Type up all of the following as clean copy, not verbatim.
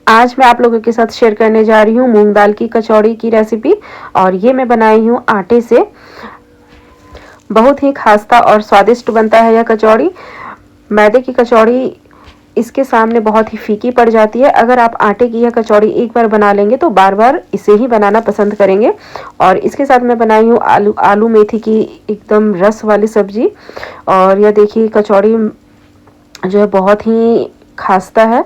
आज मैं आप लोगों के साथ शेयर करने जा रही हूँ मूंग दाल की कचौड़ी की रेसिपी। और ये मैं बनाई हूँ आटे से। बहुत ही खास्ता और स्वादिष्ट बनता है यह कचौड़ी। मैदे की कचौड़ी इसके सामने बहुत ही फीकी पड़ जाती है। अगर आप आटे की यह कचौड़ी एक बार बना लेंगे तो बार बार इसे ही बनाना पसंद करेंगे। और इसके साथ मैं बनाई हूँ आलू मेथी की एकदम रस वाली सब्जी। और यह देखिए कचौड़ी जो है बहुत ही खास्ता है।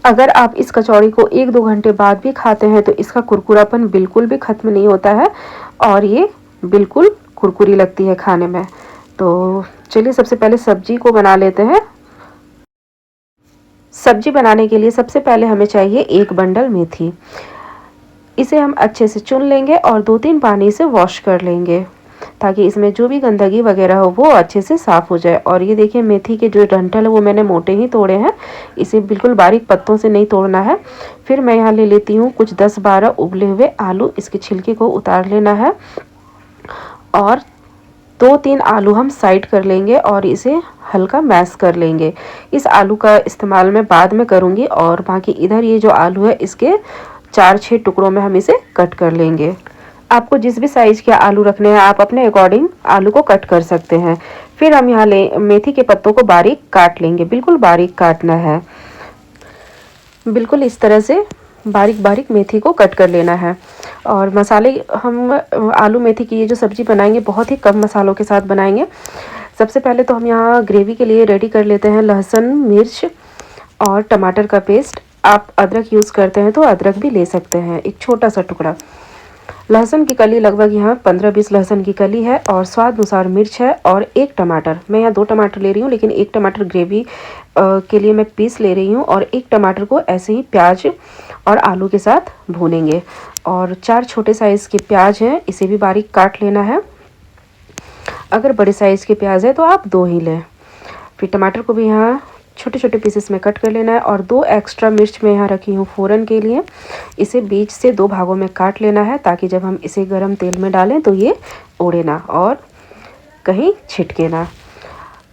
अगर आप इस कचौड़ी को 1-2 घंटे बाद भी खाते हैं तो इसका कुरकुरापन बिल्कुल भी ख़त्म नहीं होता है और ये बिल्कुल कुरकुरी लगती है खाने में। तो चलिए सबसे पहले सब्जी को बना लेते हैं। सब्जी बनाने के लिए सबसे पहले हमें चाहिए 1 बंडल मेथी। इसे हम अच्छे से चुन लेंगे और 2-3 पानी से वॉश कर लेंगे ताकि इसमें जो भी गंदगी वगैरह हो वो अच्छे से साफ़ हो जाए। और ये देखिए मेथी के जो डंठल है वो मैंने मोटे ही तोड़े हैं, इसे बिल्कुल बारीक पत्तों से नहीं तोड़ना है। फिर मैं यहाँ ले लेती हूँ कुछ 10-12 उबले हुए आलू। इसके छिलके को उतार लेना है और 2-3 आलू हम साइड कर लेंगे और इसे हल्का मैश कर लेंगे। इस आलू का इस्तेमाल मैं बाद में करूँगी। और बाकी इधर ये जो आलू है इसके 4-6 टुकड़ों में हम इसे कट कर लेंगे। आपको जिस भी साइज़ के आलू रखने हैं आप अपने अकॉर्डिंग आलू को कट कर सकते हैं। फिर हम यहाँ मेथी के पत्तों को बारीक काट लेंगे, बिल्कुल बारीक काटना है। बिल्कुल इस तरह से बारीक बारीक मेथी को कट कर लेना है। और मसाले हम आलू मेथी की ये जो सब्ज़ी बनाएंगे बहुत ही कम मसालों के साथ बनाएंगे। सबसे पहले तो हम यहाँ ग्रेवी के लिए रेडी कर लेते हैं लहसुन, मिर्च और टमाटर का पेस्ट। आप अदरक यूज़ करते हैं तो अदरक भी ले सकते हैं, एक छोटा सा टुकड़ा। लहसुन की कली लगभग यहाँ 15-20 लहसुन की कली है और स्वाद अनुसार मिर्च है और 1 टमाटर। मैं यहाँ 2 टमाटर ले रही हूँ लेकिन 1 टमाटर ग्रेवी के लिए मैं पीस ले रही हूँ। और 1 टमाटर को ऐसे ही प्याज और आलू के साथ भूनेंगे। और 4 छोटे साइज़ के प्याज हैं, इसे भी बारीक काट लेना है। अगर बड़े साइज़ के प्याज है तो आप 2 ही लें। फिर टमाटर को भी यहाँ छोटे छोटे पीसेस में कट कर लेना है। और 2 एक्स्ट्रा मिर्च मैं यहाँ रखी हूँ फ़ोरन के लिए। इसे बीच से 2 भागों में काट लेना है ताकि जब हम इसे गरम तेल में डालें तो ये उड़े ना और कहीं छिटके ना।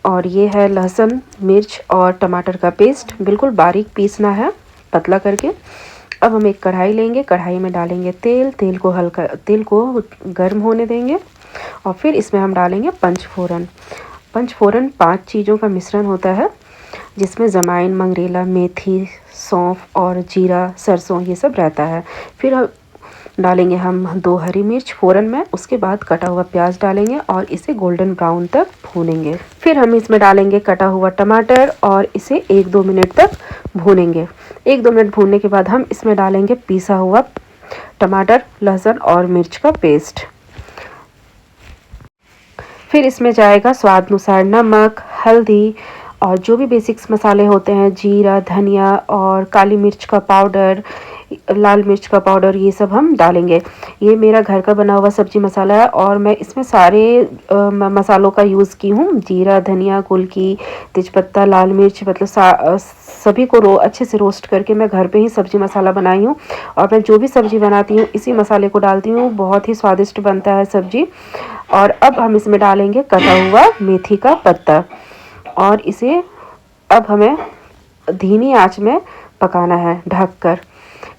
और ये है लहसुन, मिर्च और टमाटर का पेस्ट, बिल्कुल बारीक पीसना है पतला करके। अब हम एक कढ़ाई लेंगे, कढ़ाई में डालेंगे तेल। तेल को गर्म होने देंगे और फिर इसमें हम डालेंगे पंचफोरन। पंचफोरन 5 चीज़ों का मिश्रण होता है जिसमें जमाइन, मंगरेला, मेथी, सौंफ और जीरा, सरसों ये सब रहता है। फिर डालेंगे हम 2 हरी मिर्च फ़ोरन में। उसके बाद कटा हुआ प्याज डालेंगे और इसे गोल्डन ब्राउन तक भूनेंगे। फिर हम इसमें डालेंगे कटा हुआ टमाटर और इसे 1-2 मिनट तक भूनेंगे। 1-2 मिनट भूनने के बाद हम इसमें डालेंगे पीसा हुआ टमाटर, लहसुन और मिर्च का पेस्ट। फिर इसमें जाएगा स्वाद अनुसार नमक, हल्दी और जो भी बेसिक्स मसाले होते हैं, जीरा, धनिया और काली मिर्च का पाउडर, लाल मिर्च का पाउडर, ये सब हम डालेंगे। ये मेरा घर का बना हुआ सब्जी मसाला है और मैं इसमें सारे मसालों का यूज़ की हूँ। जीरा, धनिया, कुल्की, तेजपत्ता, लाल मिर्च, मतलब सभी को अच्छे से रोस्ट करके मैं घर पे ही सब्जी मसाला बनाई हूँ। और मैं जो भी सब्जी बनाती हूँ इसी मसाले को डालती हूँ, बहुत ही स्वादिष्ट बनता है सब्जी। और अब हम इसमें डालेंगे कटा हुआ मेथी का पत्ता और इसे अब हमें धीमी आंच में पकाना है ढककर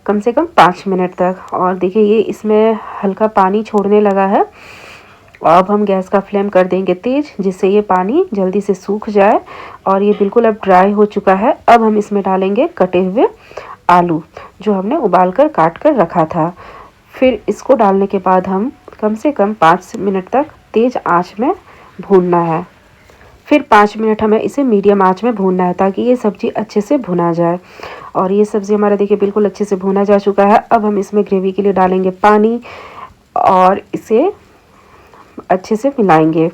कम से कम 5 मिनट तक। और देखिए ये इसमें हल्का पानी छोड़ने लगा है। अब हम गैस का फ्लेम कर देंगे तेज़ जिससे ये पानी जल्दी से सूख जाए। और ये बिल्कुल अब ड्राई हो चुका है। अब हम इसमें डालेंगे कटे हुए आलू जो हमने उबाल कर काट कर रखा था। फिर इसको डालने के बाद हम कम से कम 5 मिनट तक तेज़ आंच में भूनना है। फिर 5 मिनट हमें इसे मीडियम आंच में भूनना है ताकि ये सब्ज़ी अच्छे से भुना जाए। और ये सब्ज़ी हमारा देखिए बिल्कुल अच्छे से भुना जा चुका है। अब हम इसमें ग्रेवी के लिए डालेंगे पानी और इसे अच्छे से मिलाएंगे।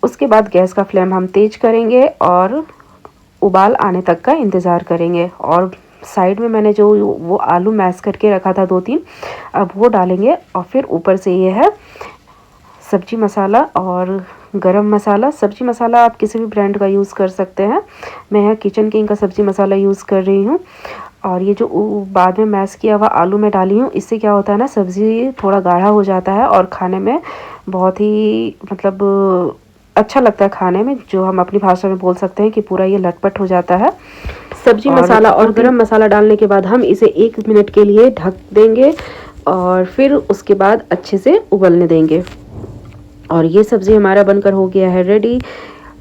उसके बाद गैस का फ्लेम हम तेज़ करेंगे और उबाल आने तक का इंतज़ार करेंगे। और साइड में मैंने जो वो आलू मैश करके रखा था 2-3, अब वो डालेंगे। और फिर ऊपर से ये है सब्जी मसाला और गरम मसाला। सब्जी मसाला आप किसी भी ब्रांड का यूज़ कर सकते हैं। मैं यहाँ किचन किंग का सब्जी मसाला यूज़ कर रही हूँ। और ये जो बाद में मैश किया हुआ आलू मैं डाली हूँ, इससे क्या होता है ना, सब्ज़ी थोड़ा गाढ़ा हो जाता है और खाने में बहुत ही मतलब अच्छा लगता है खाने में, जो हम अपनी भाषा में बोल सकते हैं कि पूरा ये लटपट हो जाता है। सब्जी मसाला और गरम मसाला डालने के बाद हम इसे 1 मिनट के लिए ढक देंगे और फिर उसके बाद अच्छे से उबलने देंगे। और ये सब्ज़ी हमारा बनकर हो गया है रेडी।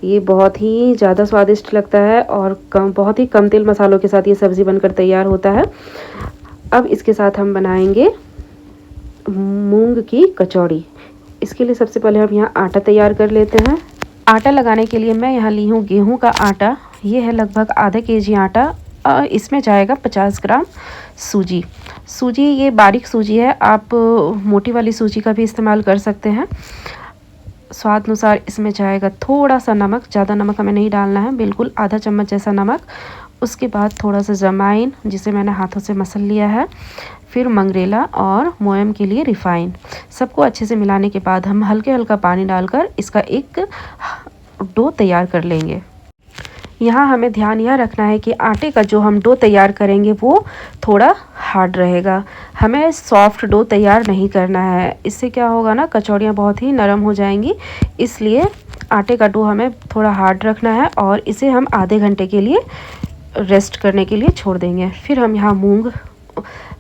ये बहुत ही ज़्यादा स्वादिष्ट लगता है और बहुत ही कम तेल मसालों के साथ ये सब्ज़ी बनकर तैयार होता है। अब इसके साथ हम बनाएंगे मूंग की कचौड़ी। इसके लिए सबसे पहले हम यहाँ आटा तैयार कर लेते हैं। आटा लगाने के लिए मैं यहाँ ली हूँ गेहूं का आटा। ये है लगभग आधा केजी आटा। इसमें जाएगा 50 ग्राम सूजी। सूजी ये बारीक सूजी है, आप मोटी वाली सूजी का भी इस्तेमाल कर सकते हैं। स्वाद अनुसार इसमें जाएगा थोड़ा सा नमक, ज़्यादा नमक हमें नहीं डालना है, बिल्कुल आधा चम्मच जैसा नमक। उसके बाद थोड़ा सा जमाइन जिसे मैंने हाथों से मसल लिया है, फिर मंगरेला और मोयम के लिए रिफ़ाइन। सबको अच्छे से मिलाने के बाद हम हल्का पानी डालकर इसका एक डो तैयार कर लेंगे। यहाँ हमें ध्यान यह रखना है कि आटे का जो हम डो तैयार करेंगे वो थोड़ा हार्ड रहेगा, हमें सॉफ्ट डो तैयार नहीं करना है। इससे क्या होगा ना, कचौड़ियाँ बहुत ही नरम हो जाएंगी। इसलिए आटे का डो हमें थोड़ा हार्ड रखना है और इसे हम आधे घंटे के लिए रेस्ट करने के लिए छोड़ देंगे। फिर हम यहाँ मूंग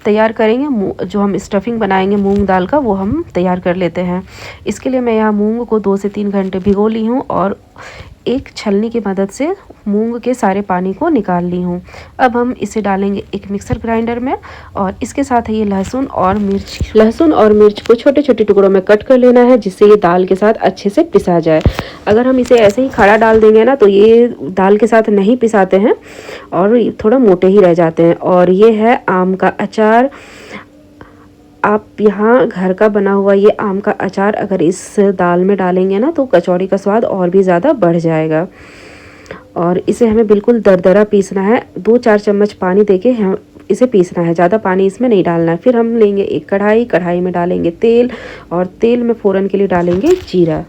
तैयार करेंगे। जो हम स्टफिंग बनाएंगे मूंग दाल का वो हम तैयार कर लेते हैं। इसके लिए मैं यहाँ मूंग को 2 से 3 घंटे भिगो ली हूँ और एक छलनी की मदद से मूंग के सारे पानी को निकाल ली हूँ। अब हम इसे डालेंगे एक मिक्सर ग्राइंडर में और इसके साथ है ये लहसुन और मिर्च को छोटे छोटे टुकड़ों में कट कर लेना है, जिससे ये दाल के साथ अच्छे से पिसा जाए। अगर हम इसे ऐसे ही खड़ा डाल देंगे ना तो ये दाल के साथ नहीं पिसाते हैं और थोड़ा मोटे ही रह जाते हैं। और ये है आम का अचार। आप यहाँ घर का बना हुआ ये आम का अचार अगर इस दाल में डालेंगे ना तो कचौड़ी का स्वाद और भी ज़्यादा बढ़ जाएगा। और इसे हमें बिल्कुल दरदरा पीसना है। 2-4 चम्मच पानी देके हम इसे पीसना है, ज़्यादा पानी इसमें नहीं डालना है। फिर हम लेंगे एक कढ़ाई में डालेंगे तेल और तेल में फ़ौरन के लिए डालेंगे जीरा।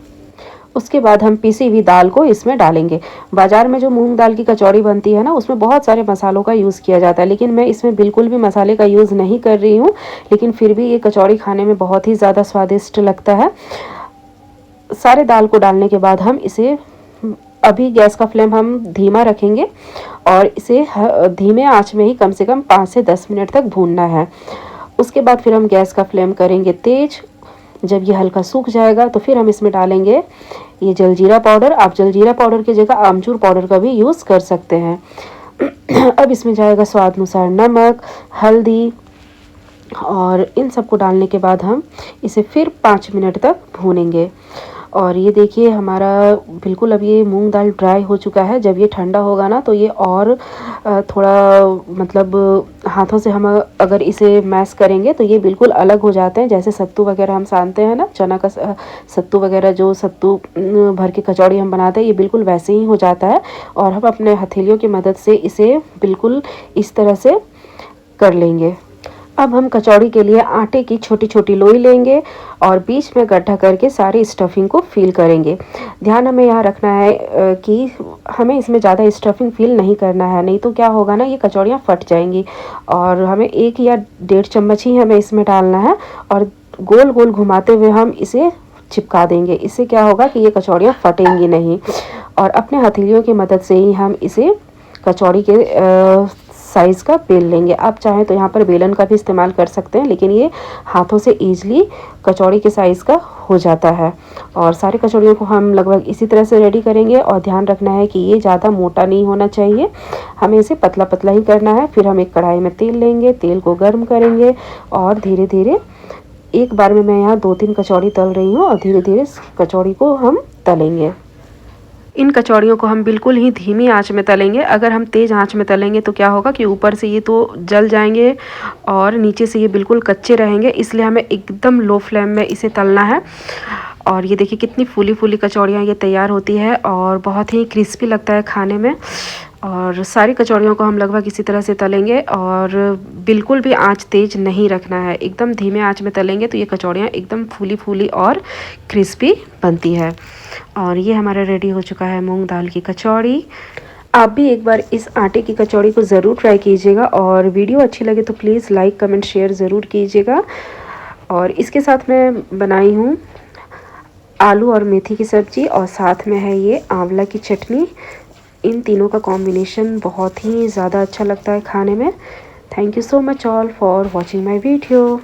उसके बाद हम पीसी हुई दाल को इसमें डालेंगे। बाज़ार में जो मूंग दाल की कचौड़ी बनती है ना उसमें बहुत सारे मसालों का यूज़ किया जाता है, लेकिन मैं इसमें बिल्कुल भी मसाले का यूज़ नहीं कर रही हूँ। लेकिन फिर भी ये कचौड़ी खाने में बहुत ही ज़्यादा स्वादिष्ट लगता है। सारे दाल को डालने के बाद हम इसे अभी गैस का फ्लेम हम धीमा रखेंगे और इसे धीमे आंच में ही कम से कम 5 से 10 मिनट तक भूनना है। उसके बाद फिर हम गैस का फ्लेम करेंगे तेज। जब ये हल्का सूख जाएगा तो फिर हम इसमें डालेंगे ये जलजीरा पाउडर। आप जलजीरा पाउडर की जगह आमचूर पाउडर का भी यूज़ कर सकते हैं। अब इसमें जाएगा स्वाद अनुसार नमक, हल्दी और इन सबको डालने के बाद हम इसे फिर 5 मिनट तक भूनेंगे। और ये देखिए हमारा बिल्कुल अब ये मूंग दाल ड्राई हो चुका है। जब ये ठंडा होगा ना तो ये और थोड़ा मतलब हाथों से हम अगर इसे मैश करेंगे तो ये बिल्कुल अलग हो जाते हैं। जैसे सत्तू वगैरह हम सानते हैं ना, चना का सत्तू वगैरह, जो सत्तू भर के कचौड़ी हम बनाते हैं, ये बिल्कुल वैसे ही हो जाता है। और हम अपने हथेलियों की मदद से इसे बिल्कुल इस तरह से कर लेंगे। अब हम कचौड़ी के लिए आटे की छोटी छोटी लोई लेंगे और बीच में गड्ढा करके सारी स्टफिंग को फिल करेंगे। ध्यान हमें यहाँ रखना है कि हमें इसमें ज़्यादा स्टफिंग फिल नहीं करना है, नहीं तो क्या होगा ना, ये कचौड़ियाँ फट जाएंगी। और हमें 1 या 1.5 चम्मच ही हमें इसमें डालना है और गोल गोल घुमाते हुए हम इसे चिपका देंगे। इससे क्या होगा कि ये कचौड़ियाँ फटेंगी नहीं। और अपने हथेलियों की मदद से ही हम इसे कचौड़ी के साइज़ का बेल लेंगे। आप चाहें तो यहाँ पर बेलन का भी इस्तेमाल कर सकते हैं, लेकिन ये हाथों से ईजिली कचौड़ी के साइज़ का हो जाता है। और सारी कचौड़ियों को हम लगभग इसी तरह से रेडी करेंगे। और ध्यान रखना है कि ये ज़्यादा मोटा नहीं होना चाहिए, हमें इसे पतला पतला ही करना है। फिर हम एक कढ़ाई में तेल लेंगे, तेल को गर्म करेंगे और धीरे धीरे एक बार में मैं यहाँ 2-3 कचौड़ी तल रही हूँ और धीरे धीरे कचौड़ी को हम तलेंगे। इन कचौड़ियों को हम बिल्कुल ही धीमी आंच में तलेंगे। अगर हम तेज़ आंच में तलेंगे तो क्या होगा कि ऊपर से ये तो जल जाएंगे और नीचे से ये बिल्कुल कच्चे रहेंगे। इसलिए हमें एकदम लो फ्लेम में इसे तलना है। और ये देखिए कितनी फूली फूली कचौड़ियाँ ये तैयार होती है और बहुत ही क्रिस्पी लगता है खाने में। और सारी कचौड़ियों को हम लगभग इसी तरह से तलेंगे और बिल्कुल भी आंच तेज़ नहीं रखना है, एकदम धीमे आंच में तलेंगे तो ये कचौड़ियाँ एकदम फूली फूली और क्रिस्पी बनती है। और ये हमारा रेडी हो चुका है मूंग दाल की कचौड़ी। आप भी एक बार इस आटे की कचौड़ी को ज़रूर ट्राई कीजिएगा और वीडियो अच्छी लगे तो प्लीज़ लाइक कमेंट शेयर ज़रूर कीजिएगा। और इसके साथ मैं बनाई हूँ आलू और मेथी की सब्ज़ी और साथ में है ये आंवला की चटनी। इन तीनों का कॉम्बिनेशन बहुत ही ज़्यादा अच्छा लगता है खाने में। Thank you so much all for watching my video.